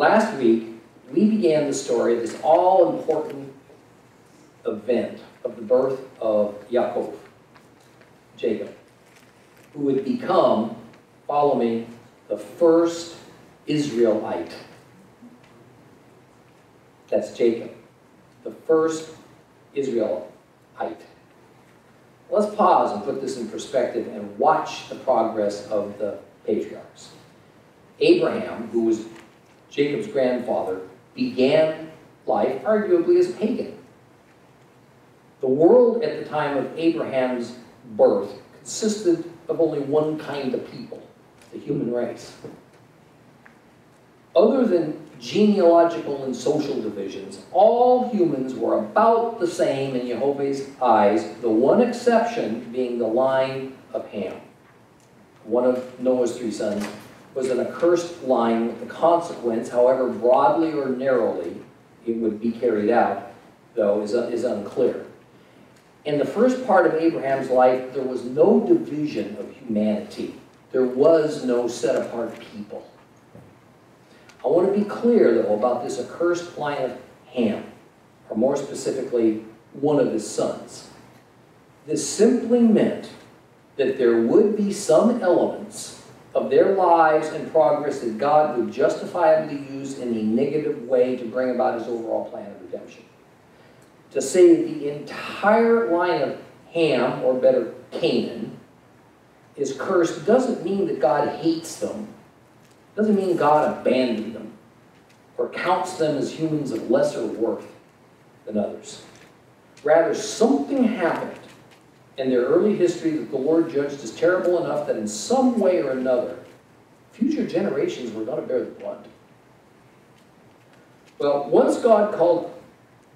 Last week, we began the story of this all-important event of the birth of Yaakov, Jacob, who would become, follow me, the first Israelite. That's Jacob, the first Israelite. Let's pause and put this in perspective and watch the progress of the patriarchs. Abraham, who was Jacob's grandfather, began life arguably as a pagan. The world at the time of Abraham's birth consisted of only one kind of people, the human race. Other than genealogical and social divisions, all humans were about the same in Jehovah's eyes, the one exception being the line of Ham. One of Noah's 3 sons was an accursed line with the consequence, however broadly or narrowly it would be carried out, though, is unclear. In the first part of Abraham's life, there was no division of humanity. There was no set-apart people. I want to be clear, though, about this accursed line of Ham, or more specifically, one of his sons. This simply meant that there would be some elements of their lives and progress that God would justifiably use in a negative way to bring about his overall plan of redemption. To say that the entire line of Ham, or better, Canaan, is cursed doesn't mean that God hates them. Doesn't mean God abandoned them or counts them as humans of lesser worth than others. Rather, something happened in their early history that the Lord judged as terrible enough that in some way or another, future generations were going to bear the brunt. Well, once God called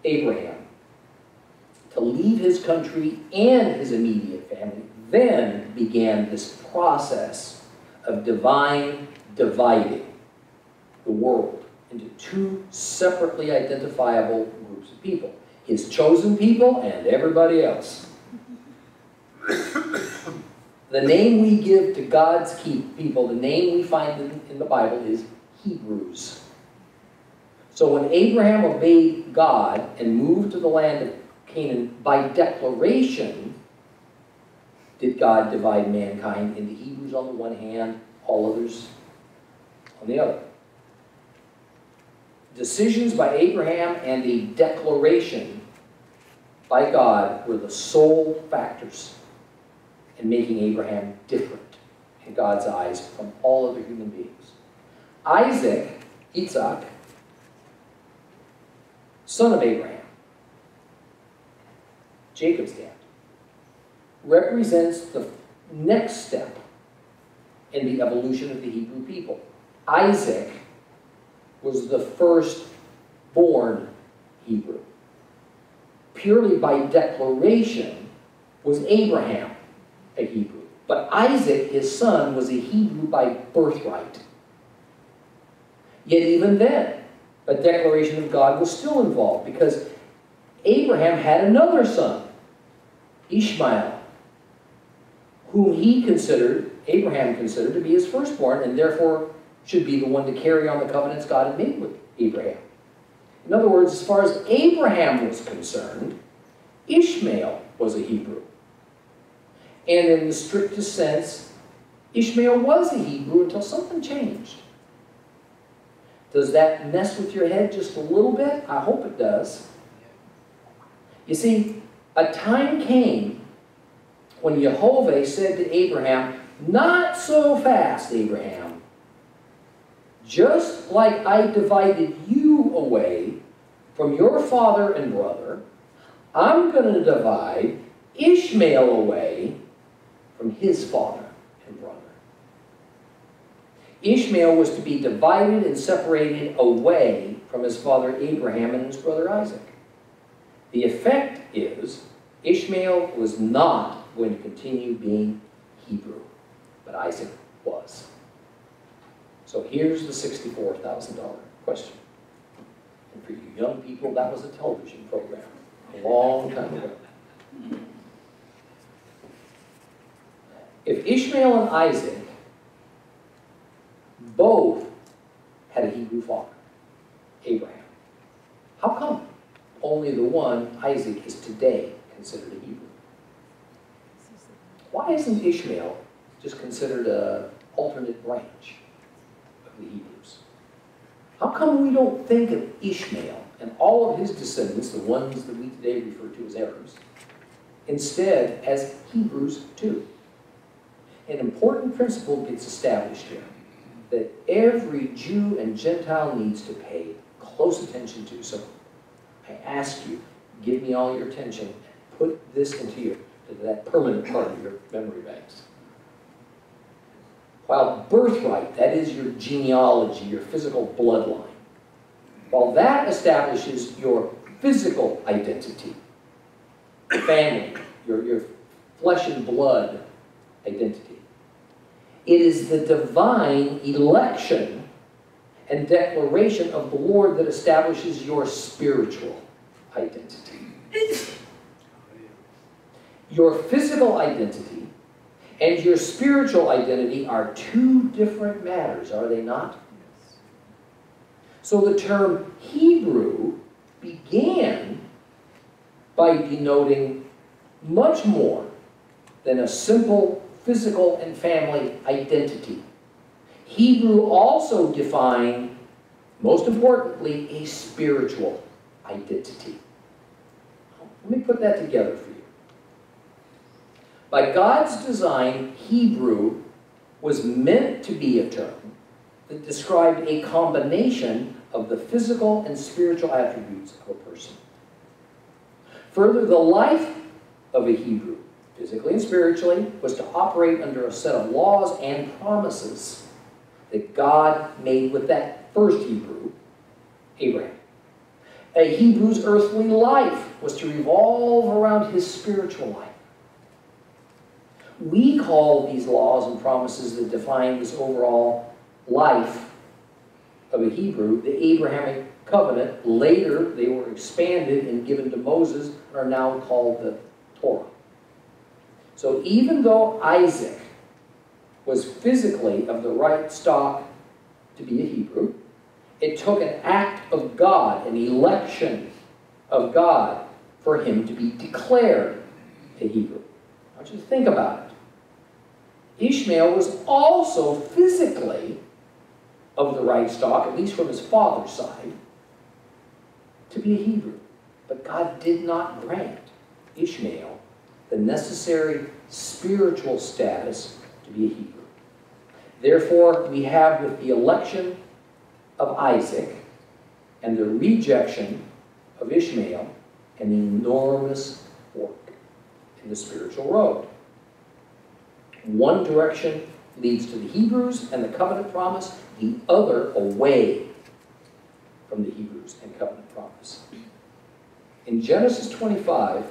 Abraham to leave his country and his immediate family, then began this process of divine dividing the world into two separately identifiable groups of people. His chosen people and everybody else. The name we give to God's people, the name we find in the Bible, is Hebrews. So when Abraham obeyed God and moved to the land of Canaan by declaration, did God divide mankind into Hebrews on the one hand, all others on the other. Decisions by Abraham and a declaration by God were the sole factors in making Abraham different in God's eyes from all other human beings. Isaac, son of Abraham, Jacob's dad, represents the next step in the evolution of the Hebrew people. Isaac was the firstborn Hebrew. Purely by declaration was Abraham a Hebrew. But Isaac, his son, was a Hebrew by birthright. Yet even then, a declaration of God was still involved because Abraham had another son, Ishmael, whom Abraham considered to be his firstborn, and therefore should be the one to carry on the covenants God had made with Abraham. In other words, as far as Abraham was concerned, Ishmael was a Hebrew. And in the strictest sense, Ishmael was a Hebrew until something changed. Does that mess with your head just a little bit? I hope it does. You see, a time came when Jehovah said to Abraham, "Not so fast, Abraham. Just like I divided you away from your father and brother, I'm going to divide Ishmael away from his father and brother." Ishmael was to be divided and separated away from his father Abraham and his brother Isaac. The effect is, Ishmael was not going to continue being Hebrew, but Isaac was. So here's the $64,000 question. And for you young people, that was a television program a long time ago. If Ishmael and Isaac both had a Hebrew father, one, Isaac, is today considered a Hebrew? Why isn't Ishmael just considered an alternate branch of the Hebrews? How come we don't think of Ishmael and all of his descendants, the ones that we today refer to as Arabs, instead as Hebrews too? An important principle gets established here that every Jew and Gentile needs to pay close attention to. So I ask you, give me all your attention, put this into that permanent part of your memory banks. While birthright, that is your genealogy, your physical bloodline, while that establishes your physical identity, family, your flesh and blood identity, it is the divine election and declaration of the Lord that establishes your spiritual identity. Your physical identity and your spiritual identity are two different matters, are they not? So the term Hebrew began by denoting much more than a simple physical and family identity. Hebrew also defined, most importantly, a spiritual identity. Let me put that together for you. By God's design, Hebrew was meant to be a term that described a combination of the physical and spiritual attributes of a person. Further, the life of a Hebrew, physically and spiritually, was to operate under a set of laws and promises that God made with that first Hebrew, Abraham. A Hebrew's earthly life was to revolve around his spiritual life. We call these laws and promises that define this overall life of a Hebrew the Abrahamic covenant. Later, they were expanded and given to Moses and are now called the Torah. So even though Isaac was physically of the right stock to be a Hebrew, it took an act of God, an election of God, for him to be declared a Hebrew. I want you to think about it. Ishmael was also physically of the right stock, at least from his father's side, to be a Hebrew. But God did not grant Ishmael the necessary spiritual status to be a Hebrew. Therefore, we have with the election of Isaac and the rejection of Ishmael an enormous fork in the spiritual road. One direction leads to the Hebrews and the covenant promise, the other away from the Hebrews and covenant promise. In Genesis 25,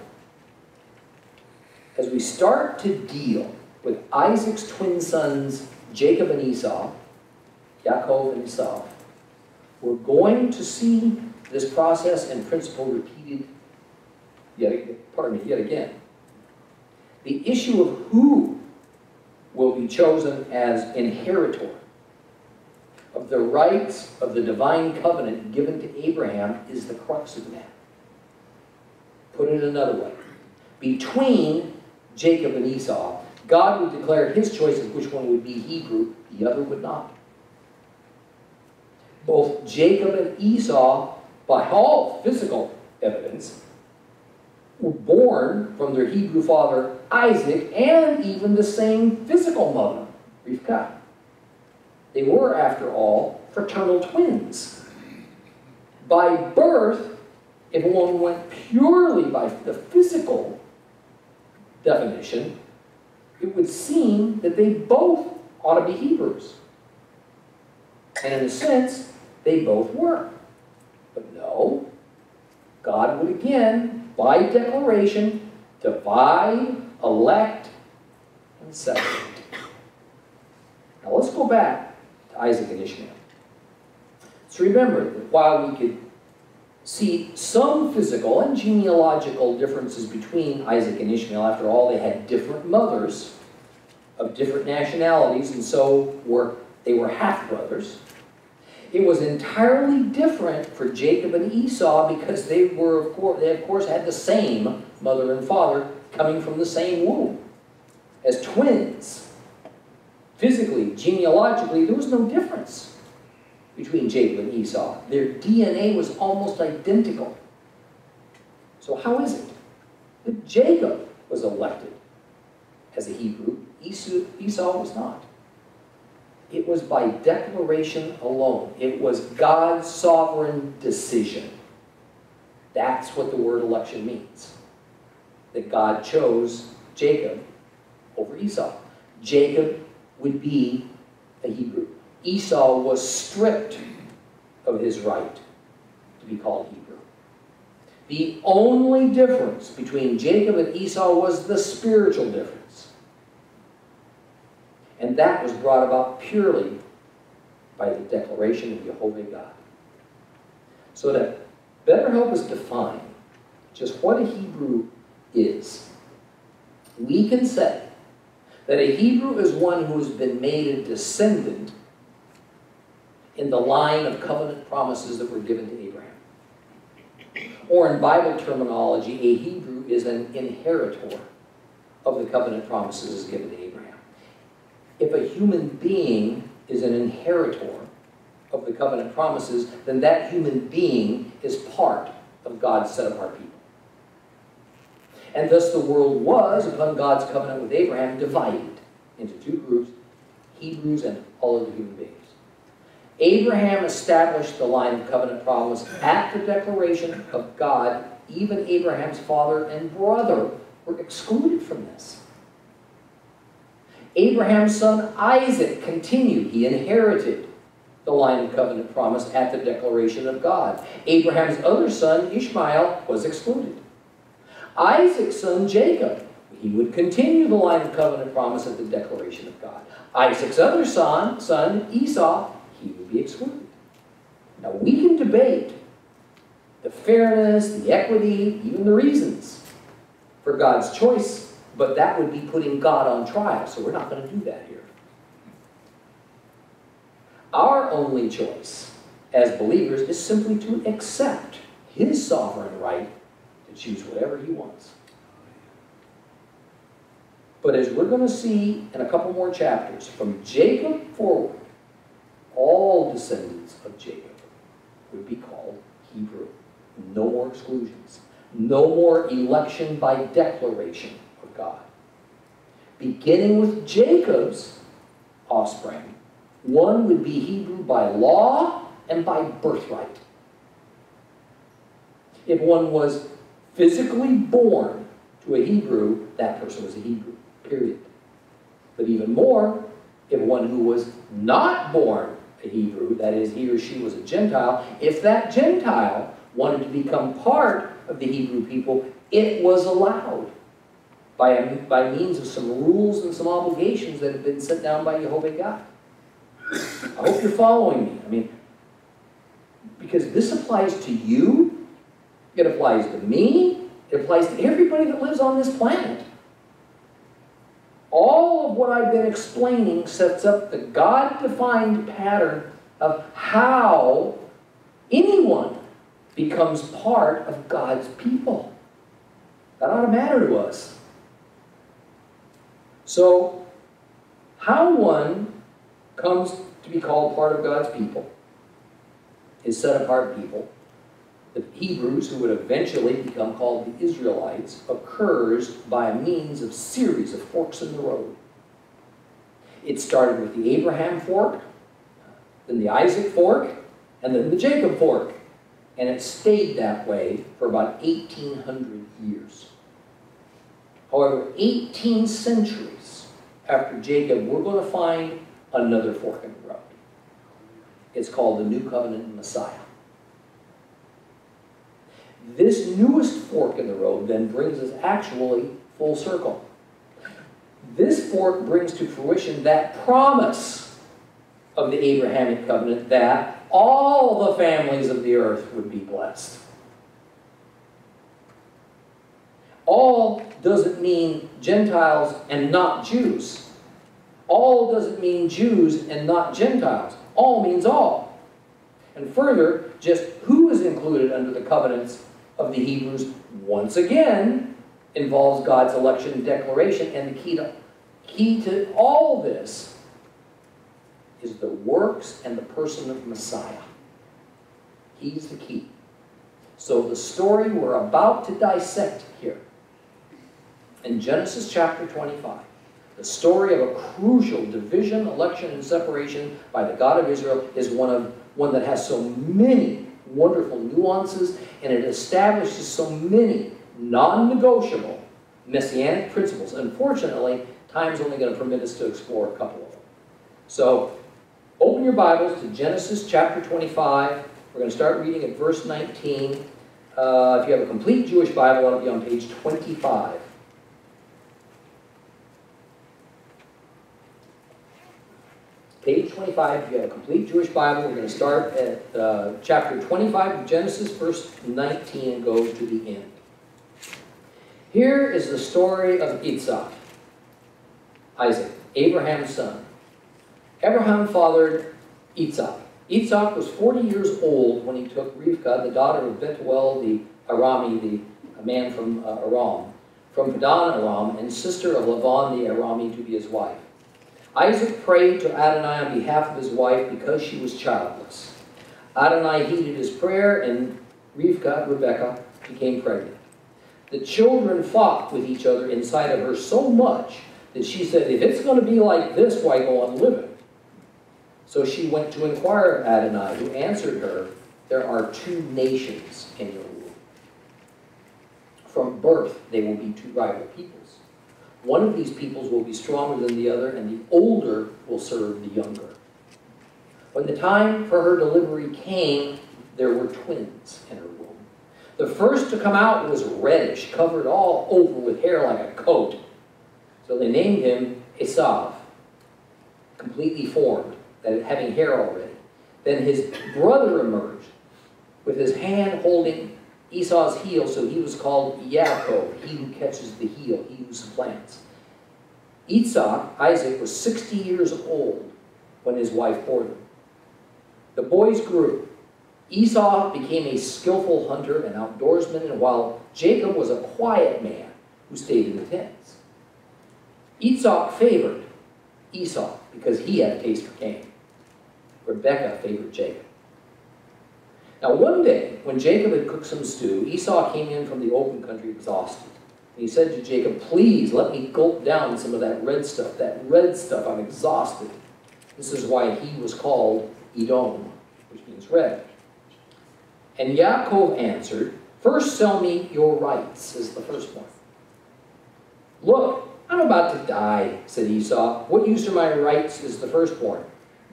as we start to deal with Isaac's twin sons, Jacob and Esau, Yaakov and Esau, we're going to see this process and principle repeated yet again. The issue of who will be chosen as inheritor of the rights of the divine covenant given to Abraham is the crux of the matter. Put it another way. Between Jacob and Esau, God would declare his choice of which one would be Hebrew, the other would not. Both Jacob and Esau, by all physical evidence, were born from their Hebrew father Isaac and even the same physical mother, Rivkah. They were, after all, fraternal twins. By birth, if one went purely by the physical definition, it would seem that they both ought to be Hebrews. And in a sense, they both were. But no, God would again, by declaration, divide, elect, and separate. Now let's go back to Isaac and Ishmael. So remember that while we could see some physical and genealogical differences between Isaac and Ishmael, after all, they had different mothers of different nationalities, and so they were half-brothers. It was entirely different for Jacob and Esau because they of course had the same mother and father coming from the same womb as twins. Physically, genealogically, there was no difference between Jacob and Esau. Their DNA was almost identical. So how is it that Jacob was elected as a Hebrew, Esau was not? It was by declaration alone. It was God's sovereign decision. That's what the word election means. That God chose Jacob over Esau. Jacob would be a Hebrew. Esau was stripped of his right to be called Hebrew. The only difference between Jacob and Esau was the spiritual difference. And that was brought about purely by the declaration of Jehovah God. So to better help us define just what a Hebrew is, we can say that a Hebrew is one who has been made a descendant in the line of covenant promises that were given to Abraham. Or in Bible terminology, a Hebrew is an inheritor of the covenant promises given to Abraham. If a human being is an inheritor of the covenant promises, then that human being is part of God's set-apart people. And thus the world was, upon God's covenant with Abraham, divided into two groups, Hebrews and all other human beings. Abraham established the line of covenant promise at the declaration of God. Even Abraham's father and brother were excluded from this. Abraham's son Isaac continued. He inherited the line of covenant promise at the declaration of God. Abraham's other son, Ishmael, was excluded. Isaac's son, Jacob, he would continue the line of covenant promise at the declaration of God. Isaac's other son, Esau, he would be excluded. Now, we can debate the fairness, the equity, even the reasons for God's choice, but that would be putting God on trial, so we're not going to do that here. Our only choice as believers is simply to accept His sovereign right to choose whatever He wants. But as we're going to see in a couple more chapters, from Jacob forward, all descendants of Jacob would be called Hebrew. No more exclusions. No more election by declaration of God. Beginning with Jacob's offspring, one would be Hebrew by law and by birthright. If one was physically born to a Hebrew, that person was a Hebrew, period. But even more, if one who was not born a Hebrew, that is, he or she was a Gentile, if that Gentile wanted to become part of the Hebrew people, it was allowed by means of some rules and some obligations that have been set down by Jehovah God. I hope you're following me. I mean, because this applies to you, it applies to me, it applies to everybody that lives on this planet. All of what I've been explaining sets up the God-defined pattern of how anyone becomes part of God's people. That ought to matter to us. So, how one comes to be called part of God's people, His set-apart people, the Hebrews, who would eventually become called the Israelites, occurs by means of series of forks in the road. It started with the Abraham fork, then the Isaac fork, and then the Jacob fork. And it stayed that way for about 1,800 years. However, 18 centuries after Jacob, we're going to find another fork in the road. It's called the New Covenant Messiah. This newest fork in the road then brings us actually full circle. This fork brings to fruition that promise of the Abrahamic covenant that all the families of the earth would be blessed. All doesn't mean Gentiles and not Jews. All doesn't mean Jews and not Gentiles. All means all. And further, just who is included under the covenants of the Hebrews, once again, involves God's election and declaration. And the key to all this is the works and the person of Messiah. He's the key. So the story we're about to dissect here, in Genesis chapter 25, the story of a crucial division, election, and separation by the God of Israel is one that has so many wonderful nuances, and it establishes so many non-negotiable messianic principles. Unfortunately, time's only going to permit us to explore a couple of them. So, open your Bibles to Genesis chapter 25. We're going to start reading at verse 19. If you have a complete Jewish Bible, it'll be on page 25. Page 25, if you have a complete Jewish Bible, we're going to start at chapter 25 of Genesis, verse 19, and go to the end. Here is the story of Esau, Isaac, Abraham's son. Abraham fathered Esau. Esau was 40 years old when he took Rivkah, the daughter of Bethuel the Arami, a man from Aram, from Padan Aram, and sister of Laban the Arami, to be his wife. Isaac prayed to Adonai on behalf of his wife because she was childless. Adonai heeded his prayer, and Rebekah, became pregnant. The children fought with each other inside of her so much that she said, if it's going to be like this, why go on living? So she went to inquire of Adonai, who answered her, there are two nations in your womb. From birth, they will be two rival peoples. One of these peoples will be stronger than the other, and the older will serve the younger. When the time for her delivery came, there were twins in her womb. The first to come out was reddish, covered all over with hair like a coat. So they named him Esau, completely formed, having hair already. Then his brother emerged, with his hand holding Esau's heel, so he was called Yaakov, he who catches the heel, he who supplants. Esau, Isaac, was 60 years old when his wife bore them. The boys grew. Esau became a skillful hunter and outdoorsman, and while Jacob was a quiet man who stayed in the tents. Esau favored Esau because he had a taste for Cain. Rebekah favored Jacob. Now one day, when Jacob had cooked some stew, Esau came in from the open country exhausted. And he said to Jacob, please let me gulp down some of that red stuff. That red stuff, I'm exhausted. This is why he was called Edom, which means red. And Yaakov answered, first sell me your rights, is the first one. Look, I'm about to die, said Esau. What use are my rights, is the firstborn.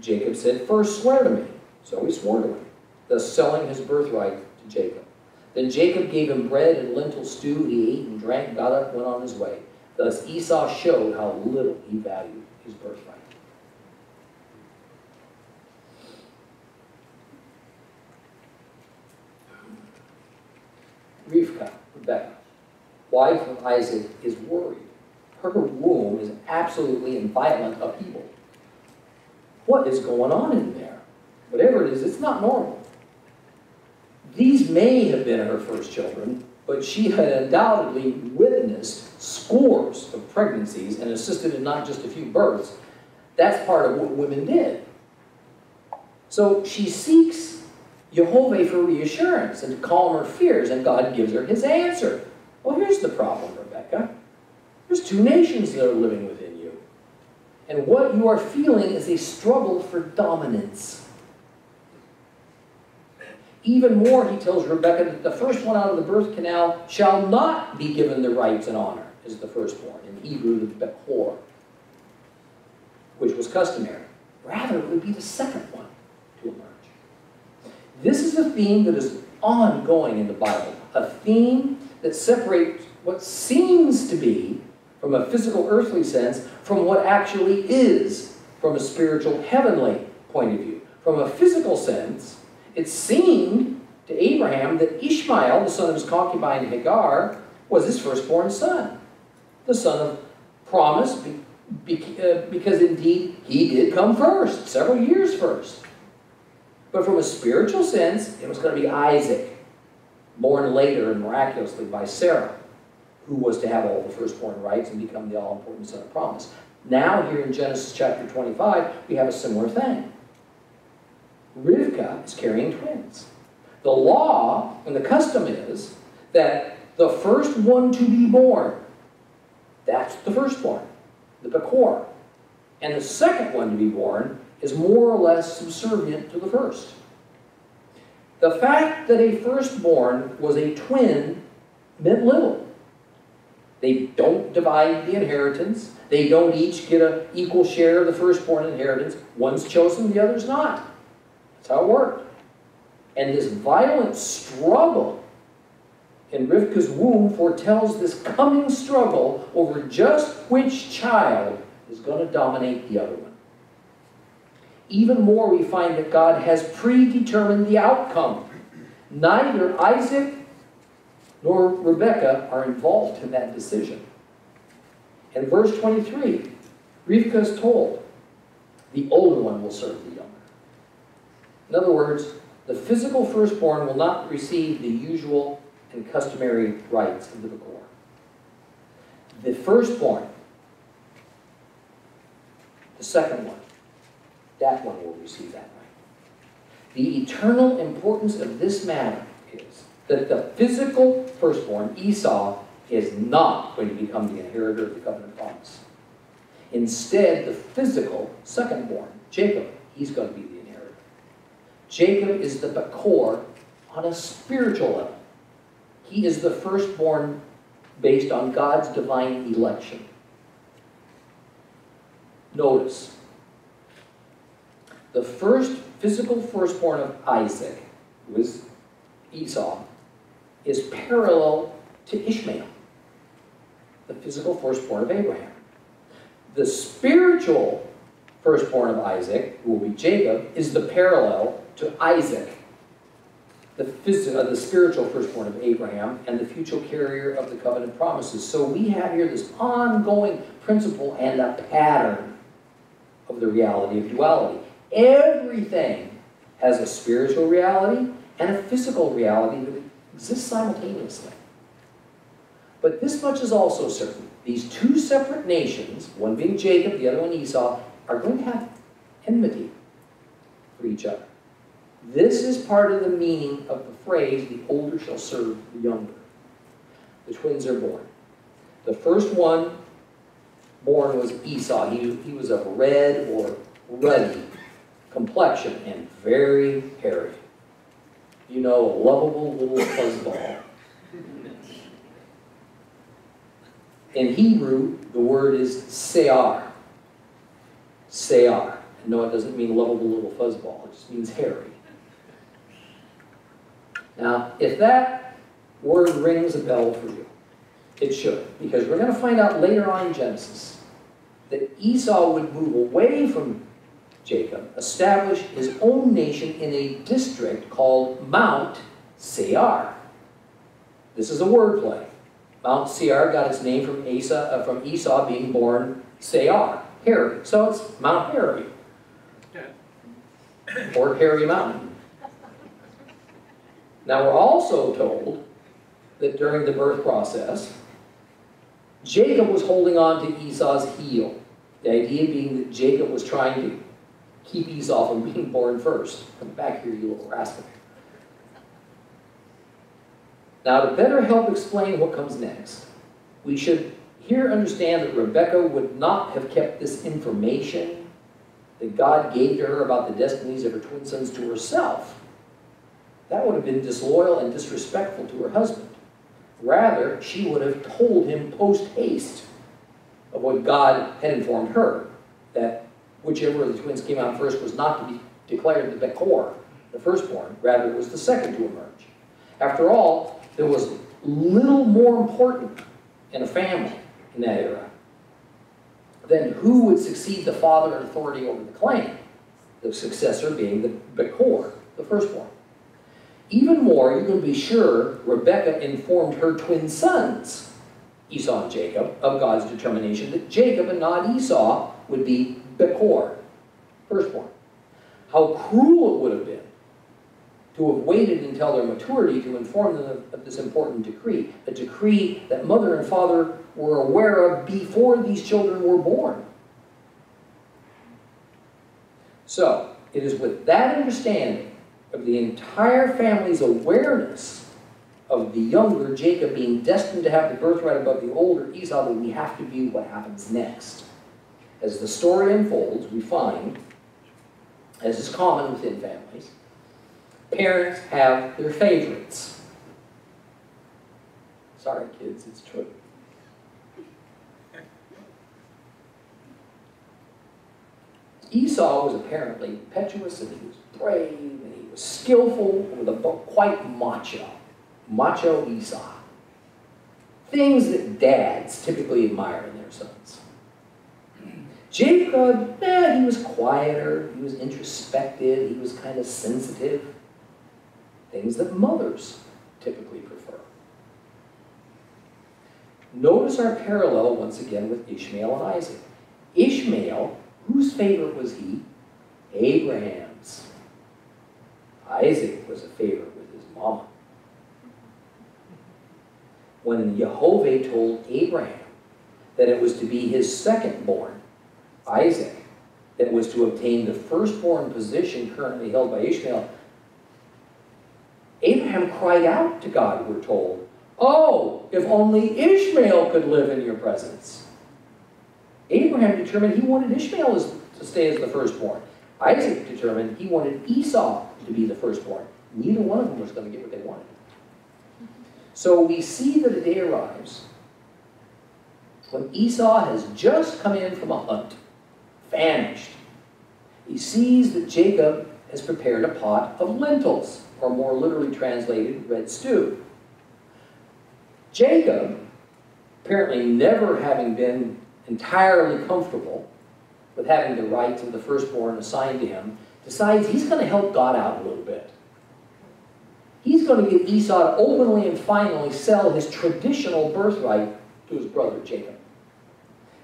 Jacob said, first swear to me. So he swore to him, thus selling his birthright to Jacob. Then Jacob gave him bread and lentil stew. He ate and drank, got up, went on his way. Thus Esau showed how little he valued his birthright. Rebekah, wife of Isaac, is worried. Her womb is absolutely in violent upheaval. What is going on in there? Whatever it is, it's not normal. These may have been her first children, but she had undoubtedly witnessed scores of pregnancies and assisted in not just a few births. That's part of what women did. So she seeks Jehovah for reassurance and to calm her fears, and God gives her his answer. Well, here's the problem, Rebekah. There's two nations that are living within you. And what you are feeling is a struggle for dominance. Even more, he tells Rebekah that the first one out of the birth canal shall not be given the rights and honor, is the firstborn. In Hebrew, the Bechor, which was customary. Rather, it would be the second one to emerge. This is a theme that is ongoing in the Bible. A theme that separates what seems to be, from a physical earthly sense, from what actually is, from a spiritual heavenly point of view. From a physical sense, it seemed to Abraham that Ishmael, the son of his concubine Hagar, was his firstborn son. The son of promise, because indeed he did come first, several years first. But from a spiritual sense, it was going to be Isaac, born later and miraculously by Sarah, who was to have all the firstborn rights and become the all-important son of promise. Now, here in Genesis chapter 25, we have a similar thing. Rivkah is carrying twins. The law and the custom is that the first one to be born, that's the firstborn, the Bekor. And the second one to be born is more or less subservient to the first. The fact that a firstborn was a twin meant little. They don't divide the inheritance. They don't each get an equal share of the firstborn inheritance. One's chosen, the other's not. That's how it worked. And this violent struggle in Rivka's womb foretells this coming struggle over just which child is going to dominate the other one. Even more, we find that God has predetermined the outcome. Neither Isaac nor Rebekah are involved in that decision. In verse 23, Rivkah is told, the older one will serve the younger. In other words, the physical firstborn will not receive the usual and customary rights of the Bekor. The firstborn, the second one, that one will receive that right. The eternal importance of this matter is that the physical firstborn, Esau, is not going to become the inheritor of the covenant promise. Instead, the physical secondborn, Jacob, he's going to be the inheritor. Jacob is the Bekor on a spiritual level. He is the firstborn based on God's divine election. Notice, the first physical firstborn of Isaac, who is Esau, is parallel to Ishmael, the physical firstborn of Abraham. The spiritual firstborn of Isaac, who will be Jacob, is the parallel to Isaac, the spiritual firstborn of Abraham, and the future carrier of the covenant promises. So we have here this ongoing principle and a pattern of the reality of duality. Everything has a spiritual reality and a physical reality that exists simultaneously. But this much is also certain. These two separate nations, one being Jacob, the other one Esau, are going to have enmity for each other. This is part of the meaning of the phrase, the older shall serve the younger. The twins are born. The first one born was Esau. He was of red or ruddy complexion and very hairy. You know, a lovable little fuzzball. In Hebrew, the word is se'ar. Se'ar. No, it doesn't mean lovable little fuzzball. It just means hairy. Now, if that word rings a bell for you, it should. Because we're going to find out later on in Genesis that Esau would move away from Jacob, establish his own nation in a district called Mount Seir. This is a wordplay. Mount Seir got its name from Esau being born Seir, hairy. So it's Mount Hairy, or Hairy Mountain. Now we're also told that during the birth process, Jacob was holding on to Esau's heel. The idea being that Jacob was trying to keep Esau from being born first. Come back here, you little rascal. Now, to better help explain what comes next, we should here understand that Rebekah would not have kept this information that God gave to her about the destinies of her twin sons to herself. That would have been disloyal and disrespectful to her husband. Rather, she would have told him post-haste of what God had informed her, that whichever of the twins came out first was not to be declared the Bekor, the firstborn. Rather, it was the second to emerge. After all, there was little more important in a family in that era than who would succeed the father in authority over the clan, the successor being the Bekor, the firstborn. Even more, you can be sure Rebekah informed her twin sons, Esau and Jacob, of God's determination that Jacob and not Esau would be Bekor, firstborn. How cruel it would have been to have waited until their maturity to inform them of this important decree, a decree that mother and father were aware of before these children were born. So, it is with that understanding of the entire family's awareness of the younger Jacob being destined to have the birthright above the older Esau that we have to view what happens next. As the story unfolds, we find, as is common within families, parents have their favorites. Sorry, kids, it's true. Esau was apparently impetuous, and he was brave, and he was skillful, with a quite macho. Macho Esau. Things that dads typically admire in their sons. Jacob, he was quieter, he was introspective, he was kind of sensitive. Things that mothers typically prefer. Notice our parallel once again with Ishmael and Isaac. Ishmael, whose favorite was he? Abraham's. Isaac was a favorite with his mama. When Jehovah told Abraham that it was to be his second-born, Isaac, that was to obtain the firstborn position currently held by Ishmael, Abraham cried out to God, we're told, "Oh, if only Ishmael could live in your presence." Abraham determined he wanted Ishmael to stay as the firstborn. Isaac determined he wanted Esau to be the firstborn. Neither one of them was going to get what they wanted. So we see that a day arrives when Esau has just come in from a hunt, famished. He sees that Jacob has prepared a pot of lentils, or more literally translated, red stew. Jacob, apparently never having been entirely comfortable with having the rights of the firstborn assigned to him, decides he's going to help God out a little bit. He's going to get Esau to openly and finally sell his traditional birthright to his brother Jacob.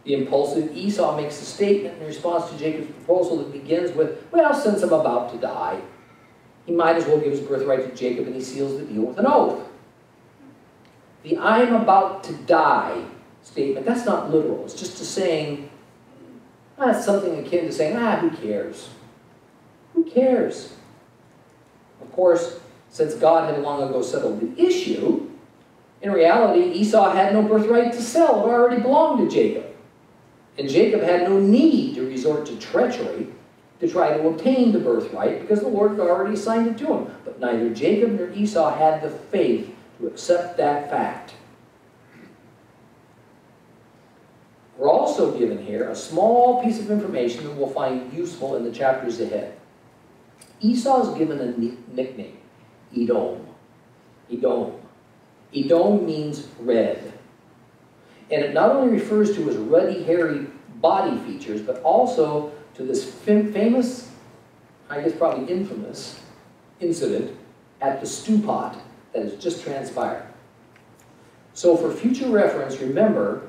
The impulsive Esau makes a statement in response to Jacob's proposal that begins with, well, since I'm about to die, he might as well give his birthright to Jacob, and he seals the deal with an oath. The "I'm about to die" statement, that's not literal. It's just a saying, that's something akin to saying, who cares? Who cares? Of course, since God had long ago settled the issue, in reality, Esau had no birthright to sell. It already belonged to Jacob. And Jacob had no need to resort to treachery to try to obtain the birthright because the Lord had already assigned it to him. But neither Jacob nor Esau had the faith to accept that fact. We're also given here a small piece of information that we'll find useful in the chapters ahead. Esau is given a nickname, Edom. Edom. Edom means red. And it not only refers to his ruddy, hairy body features, but also to this famous, I guess probably infamous, incident at the stew pot that has just transpired. So for future reference, remember,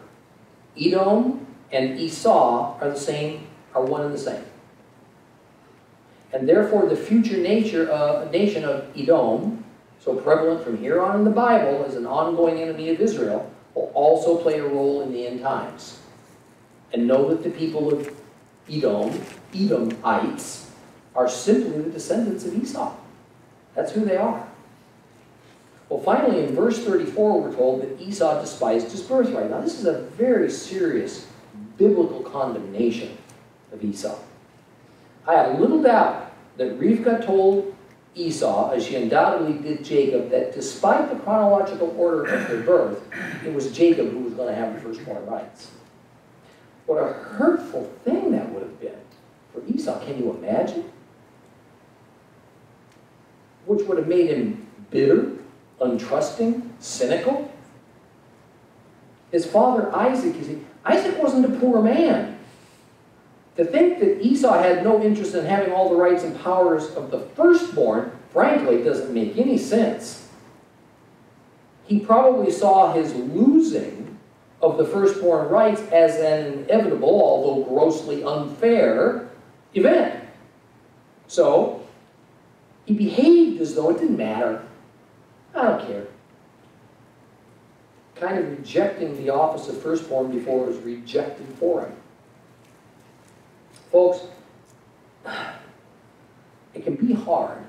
Edom and Esau are the same, are one and the same. And therefore the future nation of Edom, so prevalent from here on in the Bible as an ongoing enemy of Israel, will also play a role in the end times. And know that the people of Edom, Edomites, are simply the descendants of Esau. That's who they are. Well, finally, in verse 34, we're told that Esau despised his birthright. Now, this is a very serious biblical condemnation of Esau. I have little doubt that Rivkah told Esau, as she undoubtedly did Jacob, that despite the chronological order of their birth, it was Jacob who was going to have the firstborn rights. What a hurtful thing that would have been for Esau. Can you imagine? Which would have made him bitter, untrusting, cynical. His father Isaac, you see, Isaac wasn't a poor man. To think that Esau had no interest in having all the rights and powers of the firstborn, frankly, doesn't make any sense. He probably saw his losing of the firstborn rights as an inevitable, although grossly unfair, event. So, He behaved as though it didn't matter. I don't care. Kind of rejecting the office of firstborn before it was rejected for him. Folks, it can be hard.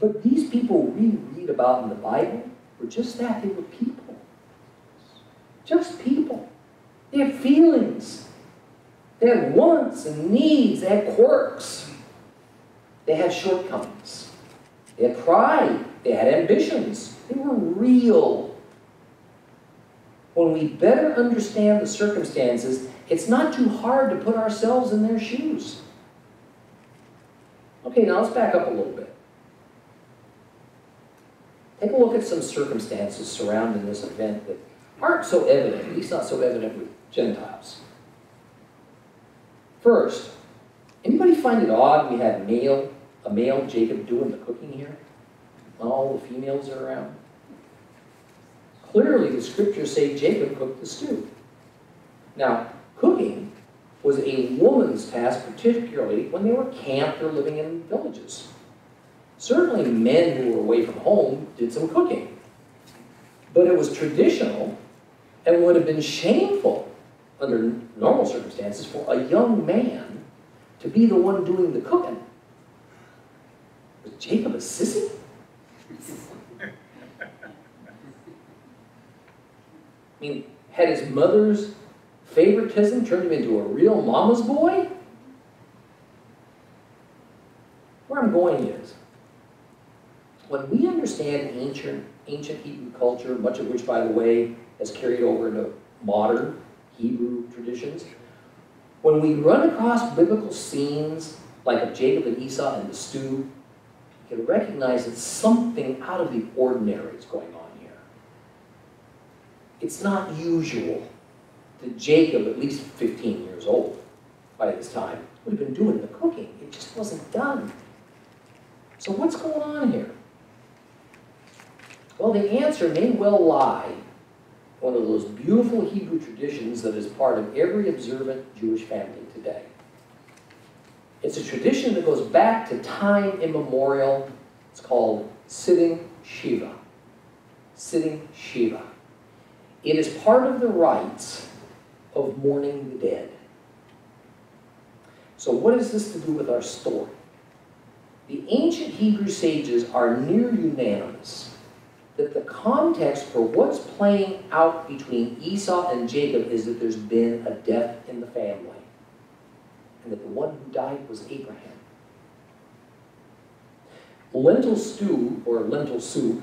But these people we read about in the Bible were just that. They were people. Just people. They had feelings. They had wants and needs. They had quirks. They had shortcomings. They had pride. They had ambitions. They were real. When we better understand the circumstances, it's not too hard to put ourselves in their shoes. Okay, now let's back up a little bit. Take a look at some circumstances surrounding this event that aren't so evident, at least not so evident with Gentiles. First, anybody find it odd we had a male Jacob doing the cooking here? When all the females are around? Clearly, the scriptures say Jacob cooked the stew. Now, cooking was a woman's task, particularly when they were camped or living in villages. Certainly, men who were away from home did some cooking. But it was traditional and would have been shameful under normal circumstances for a young man to be the one doing the cooking. Was Jacob a sissy? I mean, had his mother's favoritism turned him into a real mama's boy? Where I'm going is, when we understand ancient Hebrew culture, much of which, by the way, has carried over into modern Hebrew traditions, when we run across biblical scenes like of Jacob and Esau and the stew, you can recognize that something out of the ordinary is going on here. It's not usual that Jacob, at least 15 years old by this time, would have been doing the cooking. It just wasn't done. So what's going on here? Well, the answer may well lie in one of those beautiful Hebrew traditions that is part of every observant Jewish family today. It's a tradition that goes back to time immemorial. It's called sitting Shiva. Sitting Shiva. It is part of the rites of mourning the dead. So what has this to do with our story? The ancient Hebrew sages are near unanimous that the context for what's playing out between Esau and Jacob is that there's been a death in the family, and that the one who died was Abraham. Lentil stew, or lentil soup,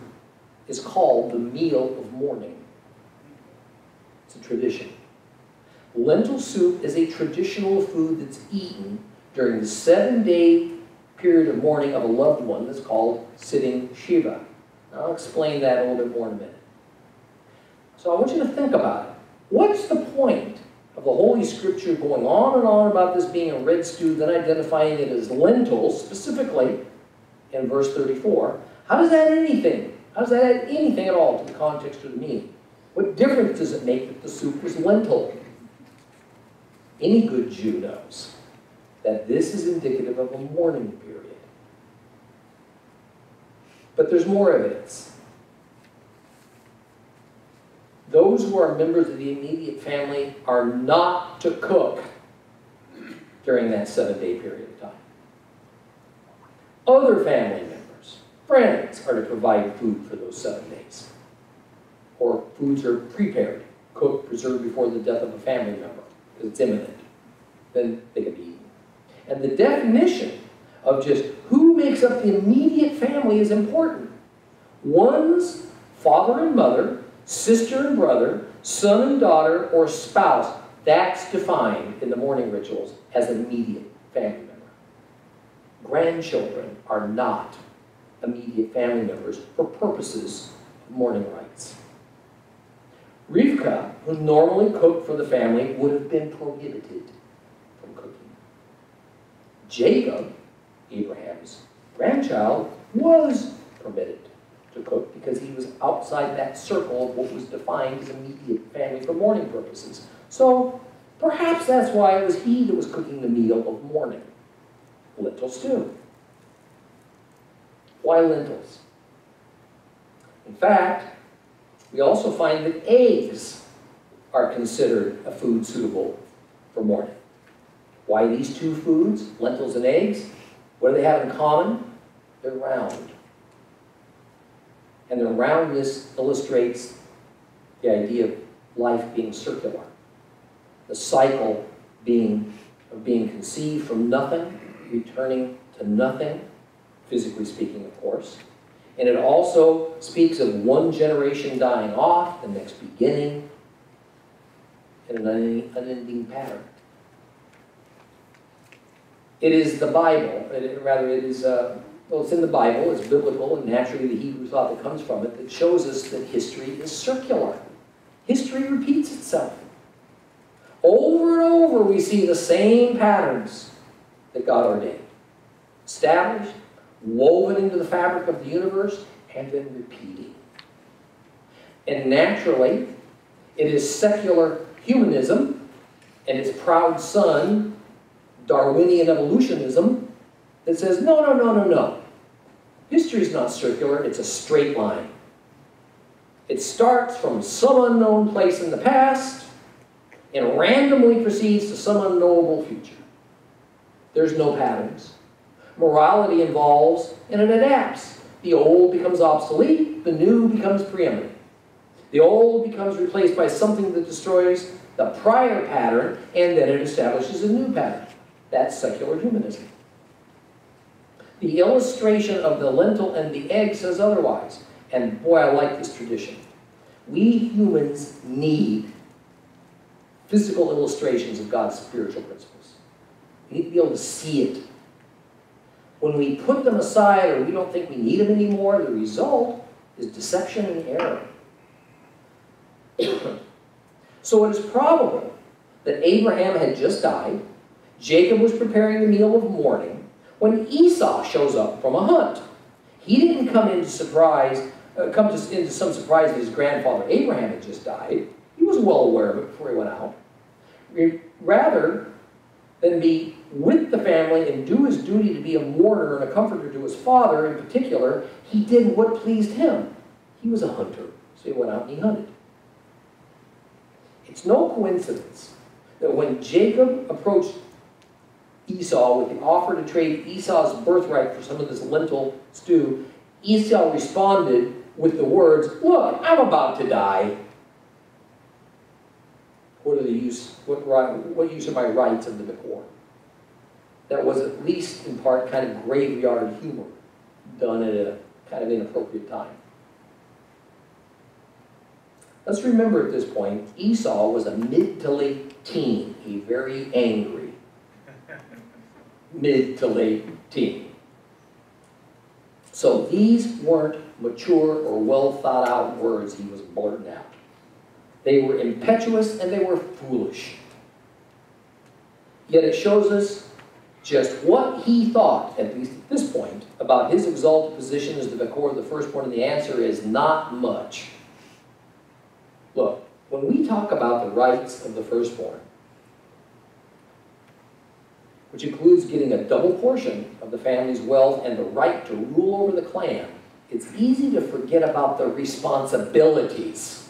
is called the meal of mourning. It's a tradition. Lentil soup is a traditional food that's eaten during the 7-day period of mourning of a loved one that's called sitting Shiva. I'll explain that a little bit more in a minute. So I want you to think about it. What's the point of the Holy Scripture going on and on about this being a red stew, then identifying it as lentils, specifically in verse 34? How does that add anything? How does that add anything at all to the context of the meaning? What difference does it make that the soup was lentil? Any good Jew knows that this is indicative of a mourning period. But there's more evidence. Those who are members of the immediate family are not to cook during that 7-day period of time. Other family members, friends, are to provide food for those 7 days. Or foods are prepared, cooked, preserved before the death of a family member, because it's imminent. Then they can be eaten. And the definition of just who makes up the immediate family is important. One's father and mother, sister and brother, son and daughter, or spouse, that's defined in the mourning rituals as an immediate family member. Grandchildren are not immediate family members for purposes of mourning rites. Rivka, who normally cooked for the family, would have been prohibited from cooking. Jacob, Abraham's grandchild, was permitted to cook because he was outside that circle of what was defined as immediate family for mourning purposes. So perhaps that's why it was he that was cooking the meal of mourning, lentil stew. Why lentils? In fact, we also find that eggs are considered a food suitable for morning. Why these two foods, lentils and eggs? What do they have in common? They're round. And their roundness illustrates the idea of life being circular. The cycle of being conceived from nothing, returning to nothing, physically speaking, of course. And it also speaks of one generation dying off, the next beginning, in an unending pattern. It is the Bible, it's in the Bible, it's biblical, and naturally the Hebrew thought that comes from it, that shows us that history is circular. History repeats itself. Over and over we see the same patterns that God ordained. Established, woven into the fabric of the universe, and then repeating. And naturally, it is secular humanism and its proud son, Darwinian evolutionism, that says, no, no, no, no, no. History is not circular, it's a straight line. It starts from some unknown place in the past and randomly proceeds to some unknowable future. There's no patterns. Morality evolves and it adapts. The old becomes obsolete, the new becomes preeminent. The old becomes replaced by something that destroys the prior pattern, and then it establishes a new pattern. That's secular humanism. The illustration of the lentil and the egg says otherwise. And boy, I like this tradition. We humans need physical illustrations of God's spiritual principles. We need to be able to see it. When we put them aside or we don't think we need them anymore, the result is deception and error. So it is probable that Abraham had just died, Jacob was preparing the meal of mourning, when Esau shows up from a hunt. He didn't come into some surprise that his grandfather Abraham had just died. He was well aware of it before he went out. Rather than be with the family and do his duty to be a mourner and a comforter to his father in particular, he did what pleased him. He was a hunter, so he went out and he hunted. It's no coincidence that when Jacob approached Esau with the offer to trade Esau's birthright for some of this lentil stew, Esau responded with the words, "Look, I'm about to die. What use are my rights of the Bakor?" That was at least in part kind of graveyard humor done at a kind of inappropriate time. Let's remember at this point, Esau was a mid to late teen, a very angry mid to late teen. So these weren't mature or well thought out words he was blurting out. They were impetuous and they were foolish. Yet it shows us just what he thought, at least at this point, about his exalted position as the Bakor of the firstborn, and the answer is not much. Look, when we talk about the rights of the firstborn, which includes getting a double portion of the family's wealth and the right to rule over the clan, it's easy to forget about the responsibilities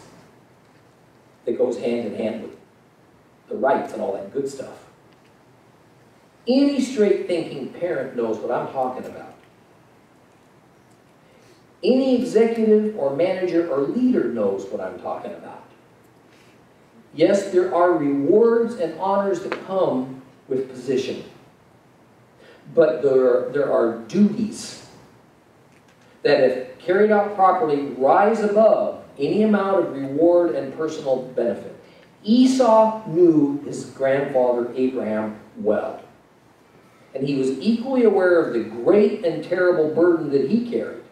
that goes hand in hand with the rights and all that good stuff. Any straight-thinking parent knows what I'm talking about. Any executive or manager or leader knows what I'm talking about. Yes, there are rewards and honors that come with position. But there are duties that, if carried out properly, rise above any amount of reward and personal benefit. Esau knew his grandfather Abraham well. And he was equally aware of the great and terrible burden that he carried.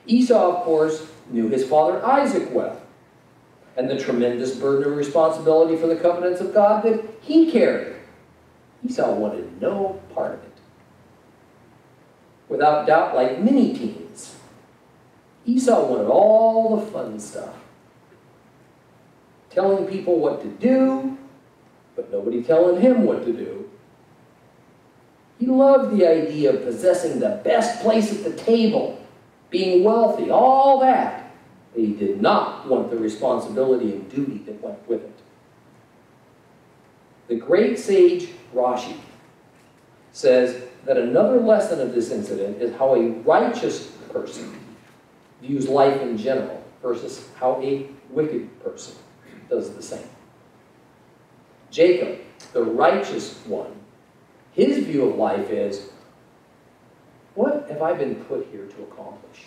Esau, of course, knew his father Isaac well, and the tremendous burden of responsibility for the covenants of God that he carried. Esau wanted no part of it. Without doubt, like many teens, Esau wanted all the fun stuff. Telling people what to do, but nobody telling him what to do. He loved the idea of possessing the best place at the table, being wealthy, all that. But he did not want the responsibility and duty that went with it. The great sage Rashi says that another lesson of this incident is how a righteous person views life in general versus how a wicked person does the same. Jacob, the righteous one, his view of life is, what have I been put here to accomplish?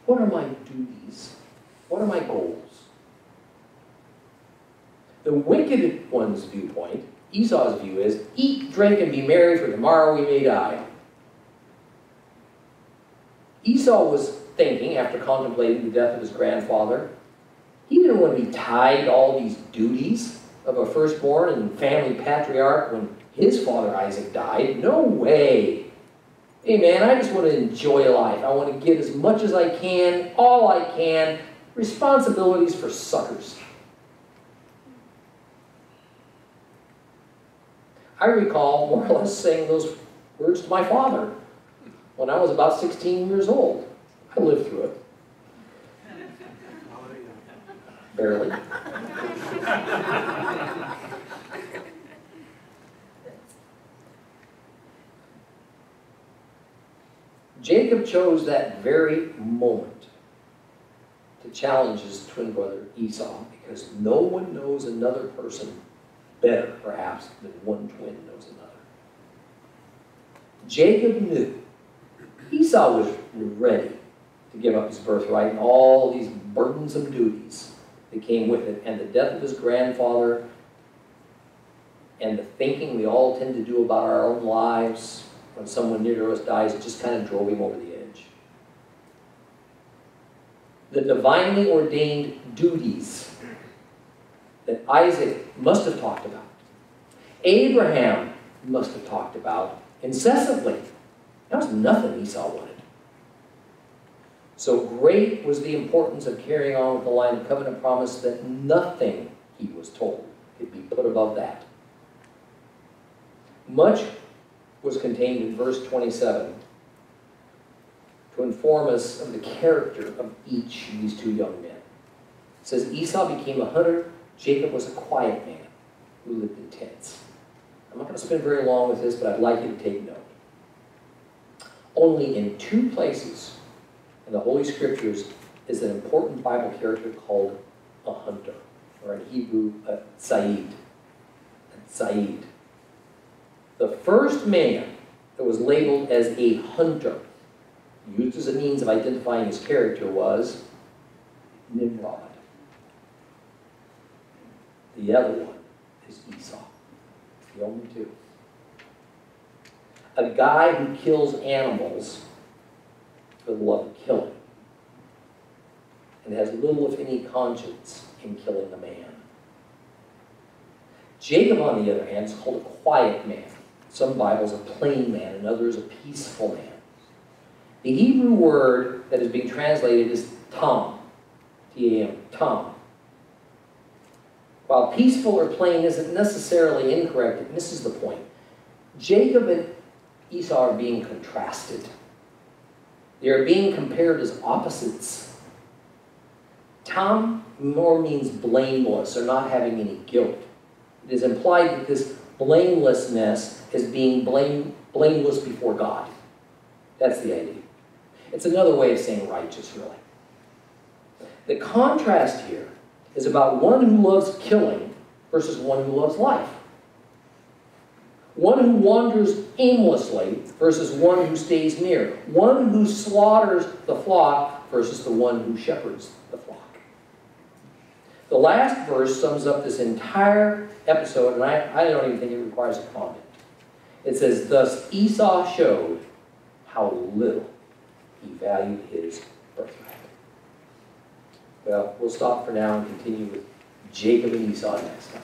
What are my duties? What are my goals? The wicked one's viewpoint, Esau's view, is eat, drink, and be merry, for tomorrow we may die. Esau was thinking, after contemplating the death of his grandfather, he didn't want to be tied to all these duties of a firstborn and family patriarch when his father Isaac died. No way. Hey man, I just want to enjoy life. I want to get as much as I can, all I can. Responsibilities for suckers. I recall more or less saying those words to my father when I was about 16 years old. I lived through it. Barely. Jacob chose that very moment to challenge his twin brother Esau, because no one knows another person better, perhaps, than one twin knows another. Jacob knew Esau was ready to give up his birthright and all these burdensome duties that came with it, and the death of his grandfather and the thinking we all tend to do about our own lives when someone near to us dies, it just kind of drove him over the edge. The divinely ordained duties that Isaac must have talked about, Abraham must have talked about incessantly. That was nothing Esau wanted. So great was the importance of carrying on with the line of covenant promise that nothing, he was told, could be put above that. Much was contained in verse 27 to inform us of the character of each of these two young men. It says, Esau became a hunter, Jacob was a quiet man who lived in tents. I'm not going to spend very long with this, but I'd like you to take note. Only in two places in the Holy Scriptures is an important Bible character called a hunter, or in Hebrew, a tzayid. A tzayid. The first man that was labeled as a hunter, used as a means of identifying his character, was Nimrod. The other one is Esau. The only two. A guy who kills animals for the love of killing, and has little, if any, conscience in killing a man. Jacob, on the other hand, is called a quiet man. Some Bibles a plain man, and others a peaceful man. The Hebrew word that is being translated is tam, T-A-M, tam. While peaceful or plain isn't necessarily incorrect, it misses the point. Jacob and Esau are being contrasted. They are being compared as opposites. Tam more means blameless or not having any guilt. It is implied that this blamelessness is being blameless before God. That's the idea. It's another way of saying righteous, really. The contrast here is about one who loves killing versus one who loves life. One who wanders aimlessly versus one who stays near. One who slaughters the flock versus the one who shepherds the flock. The last verse sums up this entire episode, and I don't even think it requires a comment. It says, thus Esau showed how little he valued his birthright. Well, we'll stop for now and continue with Jacob and Esau next time.